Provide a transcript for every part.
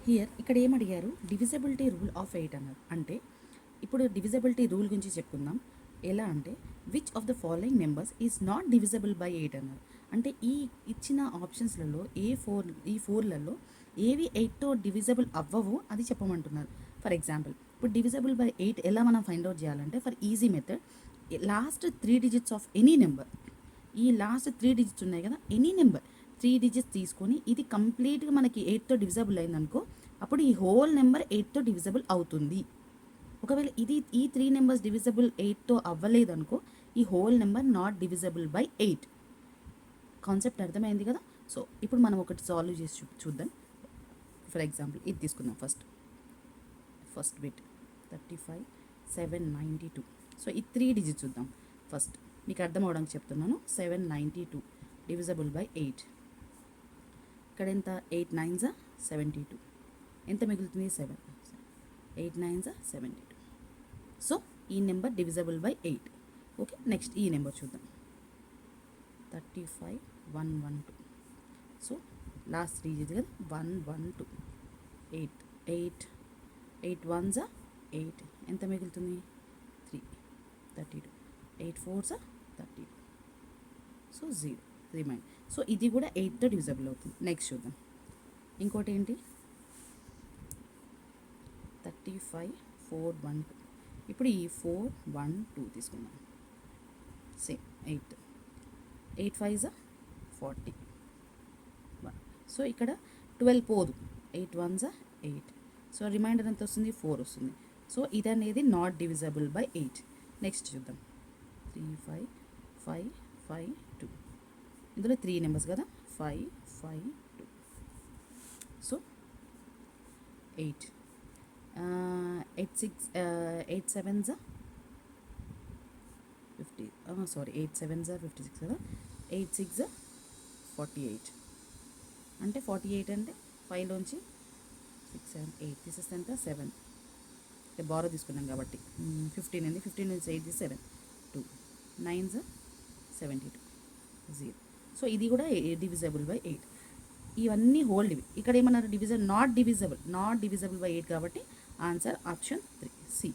Here ఇక్కడ ఏం అడిగారు, డివిజిబిలిటీ రూల్ ఆఫ్ 8 అన్నారు. అంటే ఇప్పుడు డివిజిబిలిటీ రూల్ గురించి చెప్పుకుందాం. ఎలా అంటే which of the following numbers is not divisible by 8 అన్నారు. అంటే ఈ ఇచ్చిన ఆప్షన్స్లలో ఈ ఫోర్లలో ఏవి 8తో డివిజిబుల్ అవ్వవో అది చెప్పమంటున్నారు. ఫర్ ఎగ్జాంపుల్ ఇప్పుడు డివిజిబుల్ బై 8 ఎలా మనం ఫైండ్ అవుట్ చేయాలంటే, for easy method last 3 digits of any number, ఈ లాస్ట్ 3 డిజిట్స్ ఉన్నాయి కదా, ఎనీ నెంబర్ 3 డిజిట్స్ తీసుకొని ఇది కంప్లీట్గా మనకి 8తో డివిజబుల్ అయిందనుకో, అప్పుడు ఈ హోల్ నెంబర్ 8తో డివిజబుల్ అవుతుంది. ఒకవేళ ఈ 3 నెంబర్స్ డివిజబుల్ 8తో అవ్వలేదనుకో, ఈ whole number not divisible by 8. Concept అర్థమైంది కదా. సో ఇప్పుడు మనం ఒకటి సాల్వ్ చేసి చూద్దాం. ఫర్ ఎగ్జాంపుల్ ఇది తీసుకుందాం. First bit 35 792. సో ఈ 3 డిజిట్స్ చూద్దాం. ఫస్ట్ మీకు అర్థం అవడానికి చెప్తున్నాను. 792 డివిజబుల్ బై 8. ఇక్కడ ఎంత, 8 9s 72. ఎంత మిగులుతుంది, 7. 8 9s 72. సో ఈ number divisible by 8. Okay, next ఈ నెంబర్ చూద్దాం. 35 112. సో లాస్ట్ 3 డిజిట్ కదా, 112. 8 1s 8. ఎంత మిగులుతుంది, 3. 32. 8 4s 32. So 0 remind. సో ఇది కూడా 8తో డివిజబుల్ అవుతుంది. నెక్స్ట్ చూద్దాం. ఇంకోటి ఏంటి, 35 412. ఇప్పుడు ఈ 412 తీసుకుందాం. Same 8 5s 40. సో ఇక్కడ 12 పోదు, 8 1s 8. సో రిమైండర్ ఎంత వస్తుంది, 4 వస్తుంది. సో ఇది అనేది నాట్ డివిజబుల్ బై 8. నెక్స్ట్ చూద్దాం. 3 5 5 5 2. ఇందులో 3 నెంబర్స్ కదా, 5 5 2. So 8 8 7s 50. సారీ 8 7s 56 కదా, 8 6 48. అంటే 48 అంటే 5లోంచి 6 7 8 తీసేస్తే ఎంత, 7. అంటే బారో తీసుకున్నాం కాబట్టి 15 అండి. 15 నుంచి 8 7 2 9s 72 0. సో ఇది కూడా డివిజబుల్ బై 8. ఇవన్నీ హోల్ డివి. ఇక్కడ ఏమన్నారు, నాట్ డివిజబుల్ బై 8 కాబట్టి ఆన్సర్ ఆప్షన్ 3 సి.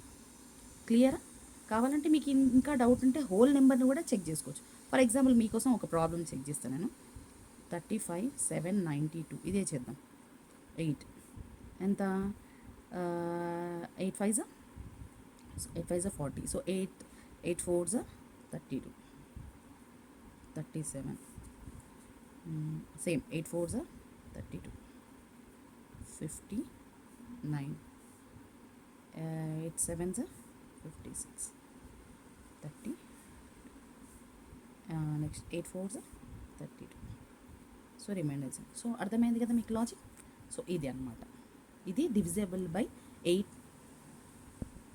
క్లియరా? కావాలంటే మీకు ఇంకా డౌట్ ఉంటే హోల్ నెంబర్ని కూడా చెక్ చేసుకోవచ్చు. ఫర్ ఎగ్జాంపుల్ మీకోసం ఒక ప్రాబ్లం చెక్ చేస్తాను నేను. 35 792 ఇదే చేద్దాం. 8 ఎంత, 8 5s 40. So 8 4s 32 37. Same 8 4s 32 59. 8 7s 56 30. Next 8 4s 32. So reminders. So అర్థమైంది కదా మీకు లాజిక్. సో ఇది అనమాట, ఇది డివిజబుల్ బై 8